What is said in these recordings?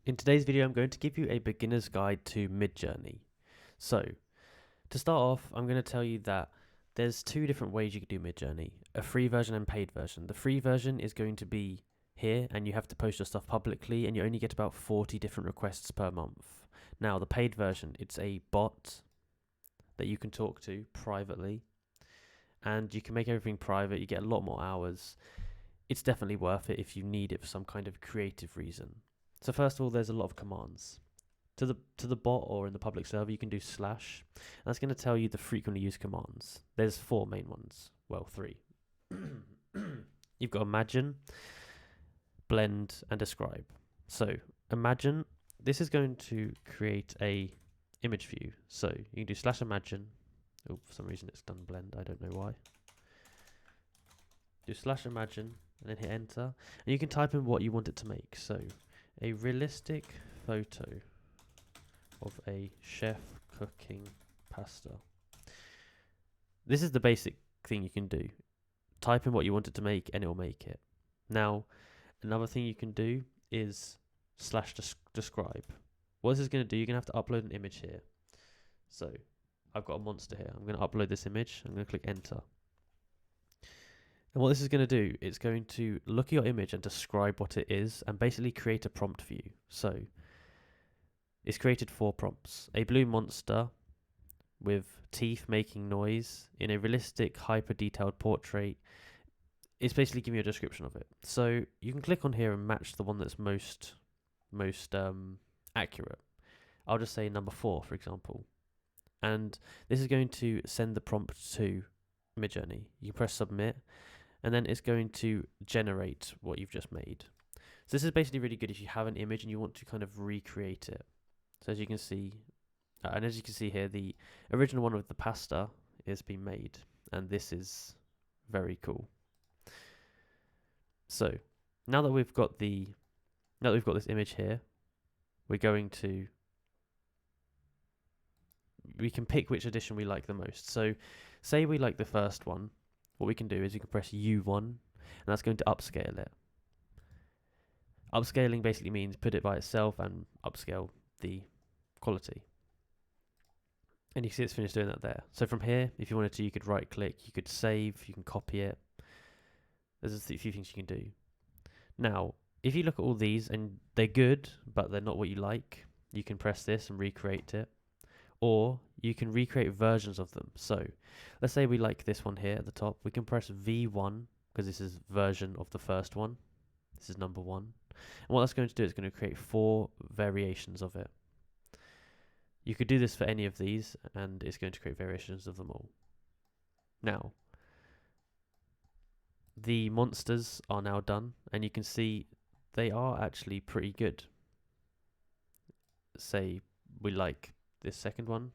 In today's video, I'm going to give you a beginner's guide to Midjourney. So, to start off, I'm going to tell you that there's two different ways you can do Midjourney, a free version and paid version. The free version is going to be here, and you have to post your stuff publicly, and you only get about 40 different requests per month. Now, the paid version, it's a bot that you can talk to privately, and you can make everything private. You get a lot more hours. It's definitely worth it if you need it for some kind of creative reason. So first of all, there's a lot of commands. To the bot or in the public server, you can do slash. And that's going to tell you the frequently used commands. There's four main ones. Well, three. You've got imagine, blend, and describe. So imagine, this is going to create a image view. So you can do slash imagine. Oh, for some reason it's done blend. I don't know why. Do slash imagine and then hit enter. And you can type in what you want it to make. So a realistic photo of a chef cooking pasta. This is the basic thing you can do. Type in what you want it to make and it will make it. Now, another thing you can do is slash describe. What this is going to do, you're going to have to upload an image here. So, I've got a monster here. I'm going to upload this image. I'm going to click enter. And what this is going to do, it's going to look at your image and describe what it is and basically create a prompt for you. So, it's created 4 prompts. A blue monster with teeth making noise in a realistic, hyper-detailed portrait. It's basically giving you a description of it. So, you can click on here and match the one that's most accurate. I'll just say number 4, for example. And this is going to send the prompt to Midjourney. You press submit, and then it's going to generate what you've just made. So this is basically really good if you have an image and you want to kind of recreate it. So as you can see, here, the original one with the pasta is being made, and this is very cool. So now that we've got this image here, we can pick which edition we like the most. So say we like the first one. What we can do is you can press U1, and that's going to upscale it. Upscaling basically means put it by itself and upscale the quality. And you see it's finished doing that there. So from here, if you wanted to, you could right click, you could save, you can copy it. There's a few things you can do. Now, if you look at all these and they're good, but they're not what you like, you can press this and recreate it. Or you can recreate versions of them. So let's say we like this one here at the top. We can press V1 because this is version of the first one. This is number 1. And what that's going to do is going to create 4 variations of it. You could do this for any of these and it's going to create variations of them all. Now, the monsters are now done and you can see they are actually pretty good. Say we like this second one,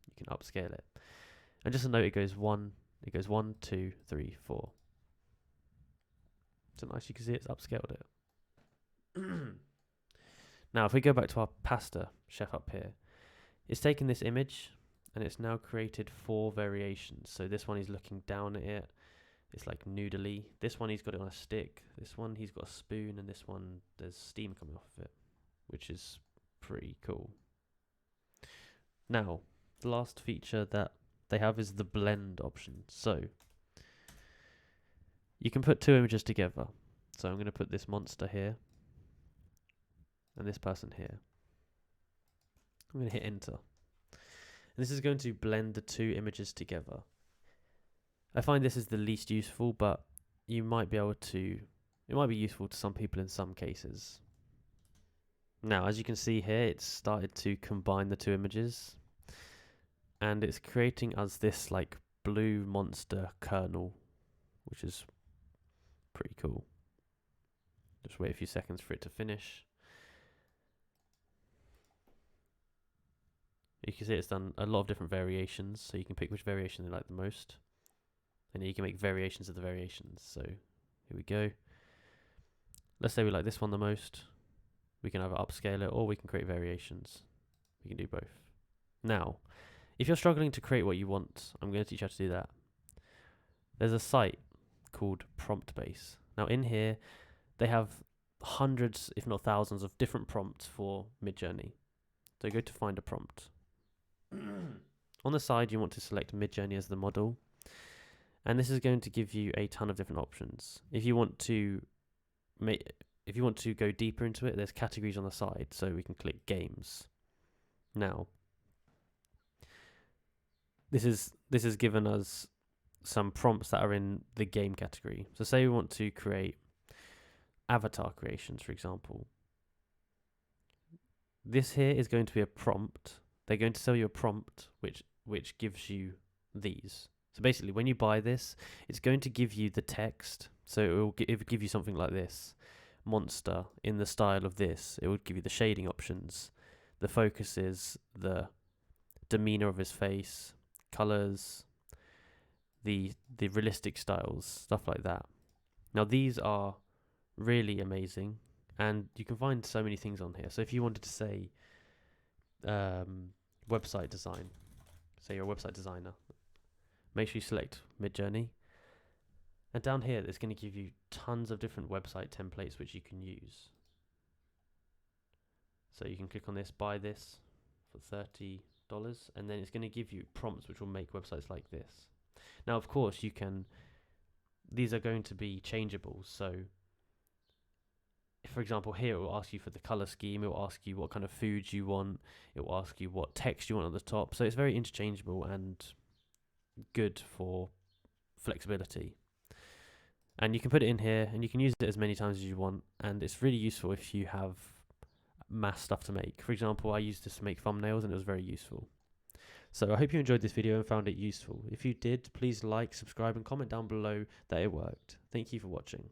you can upscale it. And just a note, it goes 1, 2, 3, 4. So nice, you can see it's upscaled it. Now, if we go back to our pasta chef up here, it's taken this image and it's now created 4 variations. So this one he's looking down at it. It's like noodly. This one he's got it on a stick. This one he's got a spoon, and this one there's steam coming off of it, which is pretty cool. Now, the last feature that they have is the blend option. So you can put 2 images together. So I'm going to put this monster here and this person here. I'm going to hit enter. And this is going to blend the 2 images together. I find this is the least useful, but you might be able to, it might be useful to some people in some cases. Now, as you can see here, it's started to combine the 2 images. And it's creating us this like blue monster kernel, which is pretty cool. Just wait a few seconds for it to finish. You can see it's done a lot of different variations, so you can pick which variation you like the most. And then you can make variations of the variations. So here we go. Let's say we like this one the most. We can either upscale it or we can create variations. We can do both. Now, if you're struggling to create what you want, I'm going to teach you how to do that. There's a site called Prompt Base. Now in here, they have hundreds, if not thousands, of different prompts for Midjourney. So go to find a prompt. On the side, you want to select Midjourney as the model. And this is going to give you a ton of different options. If you want to go deeper into it, there's categories on the side, so we can click games. Now, this is given us some prompts that are in the game category. So say we want to create avatar creations, for example. This here is going to be a prompt. They're going to sell you a prompt which gives you these. So basically, when you buy this, it's going to give you the text. So it will give you something like this. Monster in the style of this. It would give you the shading options, the focuses, the demeanor of his face, colors, the realistic styles, stuff like that. Now these are really amazing, and you can find so many things on here. So if you wanted to say website design, say you're a website designer, make sure you select Midjourney. And down here, it's going to give you tons of different website templates which you can use. So you can click on this, buy this for $30, and then it's going to give you prompts which will make websites like this. Now, of course, these are going to be changeable. So, for example, here it will ask you for the color scheme, it will ask you what kind of foods you want, it will ask you what text you want on the top. So it's very interchangeable and good for flexibility. And you can put it in here and you can use it as many times as you want, and it's really useful if you have mass stuff to make. For example, I used this to make thumbnails and it was very useful. So I hope you enjoyed this video and found it useful. If you did, please like, subscribe and comment down below that it worked. Thank you for watching.